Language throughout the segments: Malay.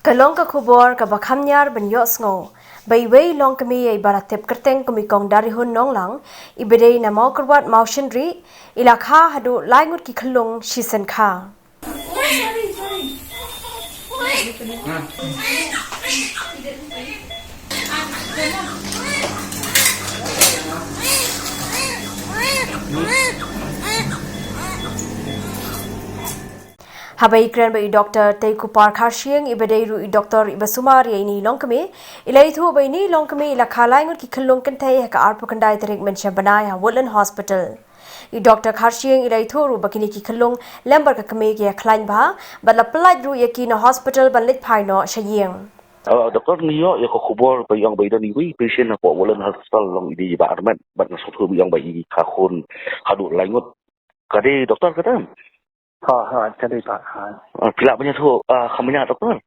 Kalong ka kubor ka bakhamnyar ban yos ngo. Bayway Longkmie ay baratep kerteng kumikong dari hun nonglang. Ibedey na mau kerwat mau shendri. Ilakha hadu laingut ki Khyllung Shisien Kha. Habai kran bai Dr. Teiku RiKhasi ibadai ru Dr. Ibasumar ini Longkmie ilai thu bai ni Longkmie ila khalai ngut ki Khyllung kentai ka arpu kandai tarik mention banai ha Woodland Hospital. Dr. RiKhasi ilai thu ru bakini ki Khyllung lembar ka kame ki khlain ba bala pelaj ru yaki na hospital banlit phai no shayeng. Doktor niyo ya ko kubor ba yang bay ni wi patient na ko Woodland Hospital long idi ba arman ba na sotu yang bay ka khon hadu laingut kade doktor kata Jadi Pak. Pila punya tu, kamunya doktor?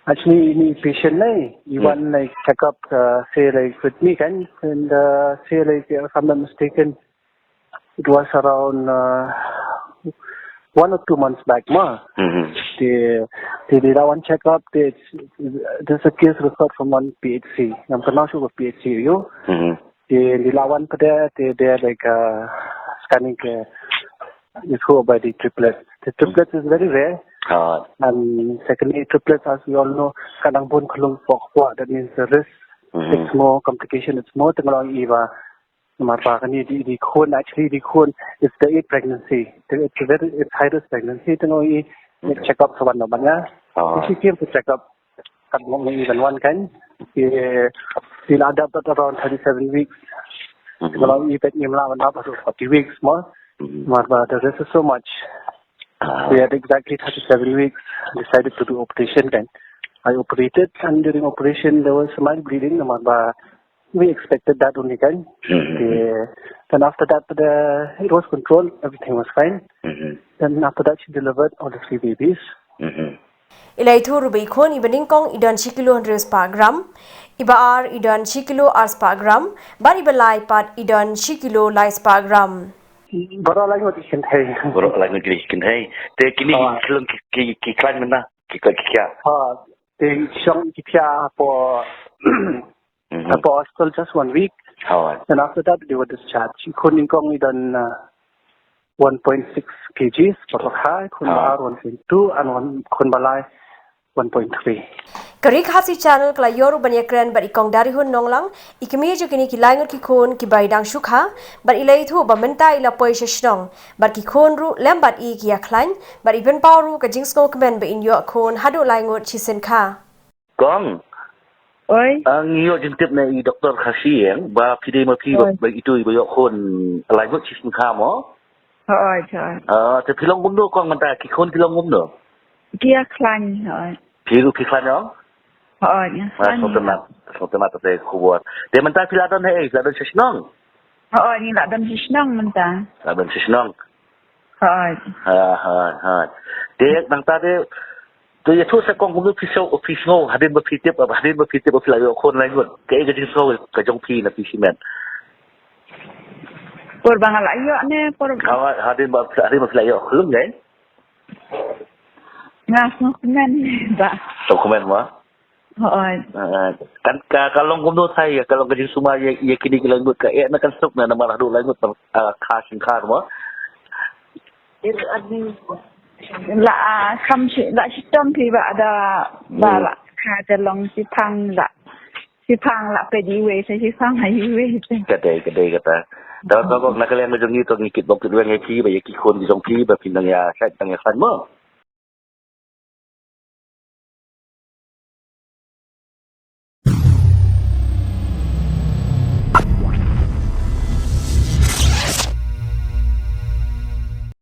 Actually, ini patient ni, even like check up, say like with me kan, and say like if I'm not mistaken, it was around 1 or 2 months back, ma. They did one check up. There's a case referred from one PHC. I'm not sure of PHC you. They lawan pada they like scanning. Is who by the triplets. The triplets is very rare. And secondly, triplets, as we all know, kadang pun Khyllung pokwa. That means the risk, it's more complication. It's more tengok iba. Marpakani di khon actually di khon it's the 8th pregnancy. It's high risk pregnancy. Tengok check up sawan namanya. She came to check up. Kadang even one kind. He'll adapt at around 37 weeks. Tengok iba imla apa 40 weeks more. But the risk is so much. We had exactly 37 weeks. Decided to do operation then. I operated and during operation there was mild bleeding. We expected that only then. Then after that it was controlled. Everything was fine. Then after that she delivered all the 3 babies. Ilai thu rubai khon ibaning kong idan 1 kilo 100 per gram. Iba ar idan 1 kilo ars per gram. Bar iba lai pat idan 1 kilo lais per gram. Baru lagi mati kintai. Baru lagi mati kintai. Te kini Khyllung ki klan mana? Ki kia. Te siang kia for hospital just 1 week. And after that they were discharged. Kuning kong idan 1.6 kgs per high, kun bar 1.2 and kun balai 1.3. RiKhasi channel kala yoru banyakran bar ikong dari hun nonglang ikmi jo kini kilaingur ki khon ki baidang shukha bar ilai thu ba menta ila poisha shnong bar ki khon ru lembat I ki akhlain bar iben pawru ka jingsno kmen ba inyo khon hadu laingur Shisien Kha Kong Oi ang iyo jintip na I Dr. RiKhasi yang ba pide ma pi ba itu ba yo khon laingur Shisien Kha mo Oi te Khyllung gum do kong menta ki khon Khyllung gum do Kia klan oi Piru ki klan yo nya Sotemat te kubor. Dia mentah piladon hei, piladon sesnong. Ni ladon sesnong mentah. Ladon sesnong. Ha. Dia nang tadi tu ya tu sekong gum pisau ofisno hadin ba pitip pilayo kon laingut. Ke ga jing so ka jong pi na pisimen. Por bangal ayo ne por hadin ba pilayo Khyllung kan? Ngas no men ba. Dokumen mo. Kan kalau gumno saya kalau gaji semua ya kini langut ka na kan sok na malah do langut Shisien Kha mo la sistem pi ba ada ba la kaจะลองสิพังละไปดีเวใช่สิพังให้เว kata dapat kok nak kalian ngejong itu ngikit bokit weng ki ba ya ki khon di jong pi ba pinang ya sa tang ya san mo